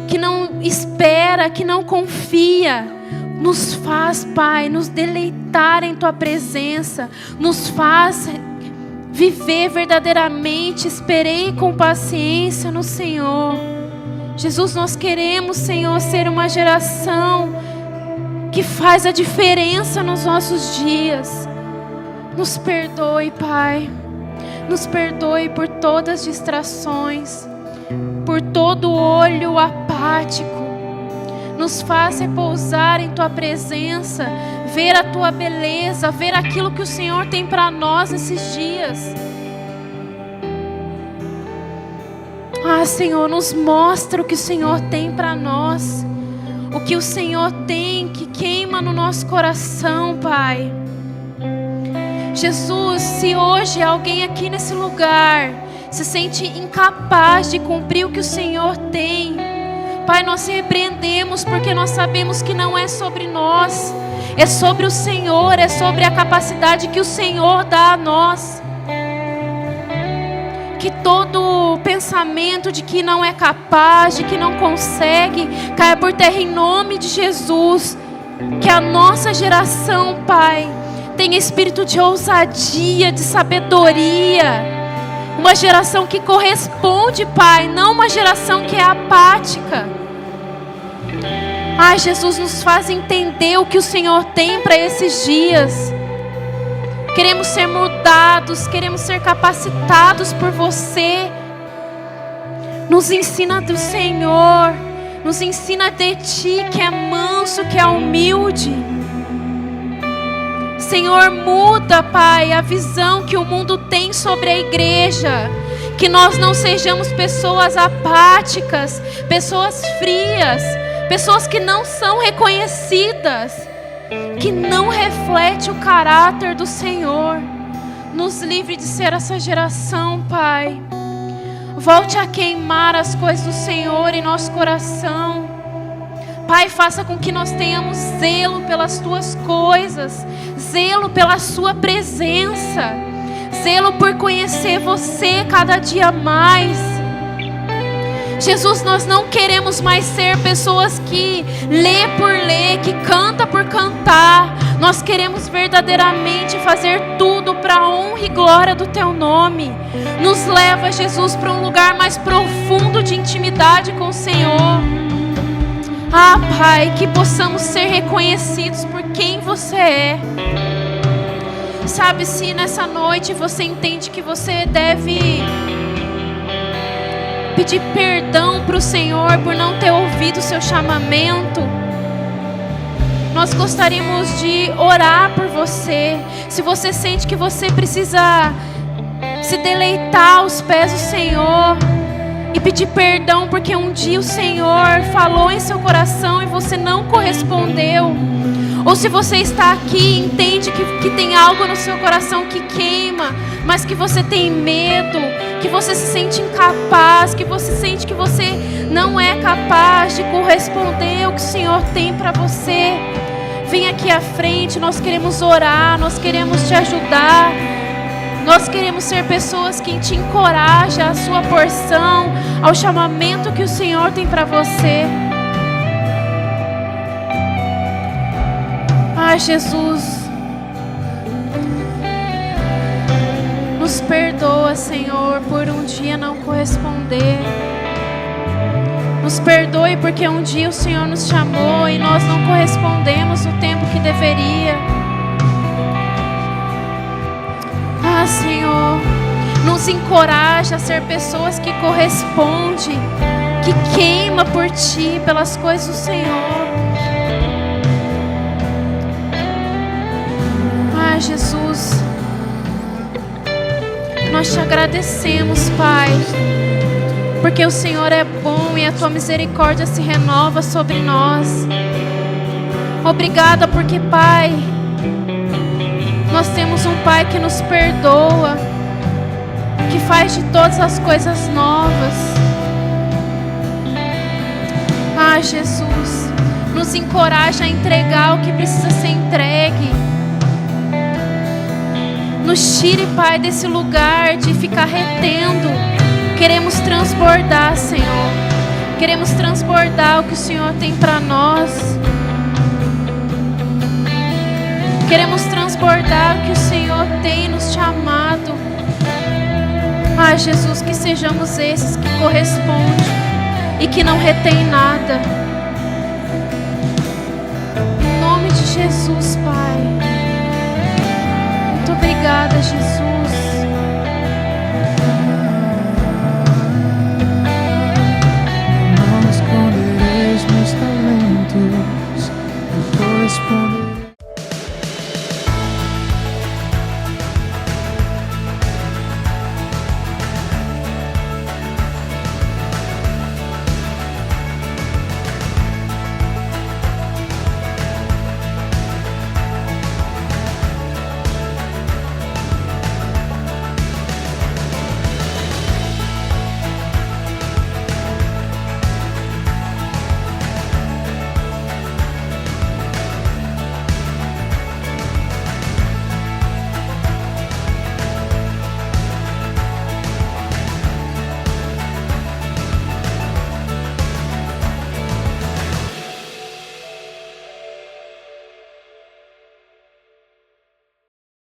que não espera, que não confia. Nos faz, Pai, nos deleitar em tua presença, nos faz viver verdadeiramente. Esperei com paciência no Senhor. Jesus, nós queremos, Senhor, ser uma geração que faz a diferença nos nossos dias. Nos perdoe, Pai. Nos perdoe por todas as distrações, por todo olho apático. Nos faz repousar em tua presença, ver a tua beleza, ver aquilo que o Senhor tem para nós nesses dias. Ah, Senhor, nos mostra o que o Senhor tem para nós, o que o Senhor tem que queima no nosso coração, Pai. Jesus, se hoje alguém aqui nesse lugar se sente incapaz de cumprir o que o Senhor tem, Pai, nós repreendemos, porque nós sabemos que não é sobre nós, é sobre o Senhor, é sobre a capacidade que o Senhor dá a nós. Que todo pensamento de que não é capaz, de que não consegue, caia por terra em nome de Jesus. Que a nossa geração, Pai, tenha espírito de ousadia, de sabedoria. Uma geração que corresponde, Pai, não uma geração que é apática. Ai, Jesus, nos faz entender o que o Senhor tem para esses dias. Queremos ser mudados, queremos ser capacitados por você. Nos ensina do Senhor, nos ensina de Ti, que é manso, que é humilde. Senhor, muda, Pai, a visão que o mundo tem sobre a igreja. Que nós não sejamos pessoas apáticas, pessoas frias, pessoas que não são reconhecidas, que não reflete o caráter do Senhor. Nos livre de ser essa geração, Pai. Volte a queimar as coisas do Senhor em nosso coração. Pai, faça com que nós tenhamos zelo pelas Tuas coisas, zelo pela Sua presença, zelo por conhecer Você cada dia mais. Jesus, nós não queremos mais ser pessoas que lê por ler, que canta por cantar. Nós queremos verdadeiramente fazer tudo para a honra e glória do Teu nome. Nos leva, Jesus, para um lugar mais profundo de intimidade com o Senhor. Ah, Pai, que possamos ser reconhecidos por quem Você é. Sabe, se nessa noite você entende que você deve pedir perdão para o Senhor por não ter ouvido o seu chamamento, nós gostaríamos de orar por você. Se você sente que você precisa se deleitar aos pés do Senhor e pedir perdão porque um dia o Senhor falou em seu coração e você não correspondeu, ou se você está aqui e entende que tem algo no seu coração que queima, mas que você tem medo, que você se sente incapaz, que você sente que você não é capaz de corresponder ao que o Senhor tem para você, vem aqui à frente. Nós queremos orar, nós queremos te ajudar. Nós queremos ser pessoas que te encorajam à sua porção, ao chamamento que o Senhor tem para você. Ah, Jesus, nos perdoa, Senhor, por um dia não corresponder. Nos perdoe porque um dia o Senhor nos chamou e nós não correspondemos no tempo que deveria. Ah, Senhor, nos encoraja a ser pessoas que correspondem, que queima por Ti, pelas coisas do Senhor. Ah, Jesus, nós te agradecemos, Pai, porque o Senhor é bom e a tua misericórdia se renova sobre nós. Obrigada porque, Pai, nós temos um Pai que nos perdoa, que faz de todas as coisas novas. Ah, Jesus, nos encoraja a entregar o que precisa ser entregue. Nos tire, Pai, desse lugar de ficar retendo. Queremos transbordar, Senhor. Queremos transbordar o que o Senhor tem para nós. Queremos transbordar o que o Senhor tem nos chamado. Ah, Jesus, que sejamos esses que correspondem e que não retém nada. Em nome de Jesus, Pai. Muito obrigada, Jesus. Não escondereis meus talentos, eu correspondo.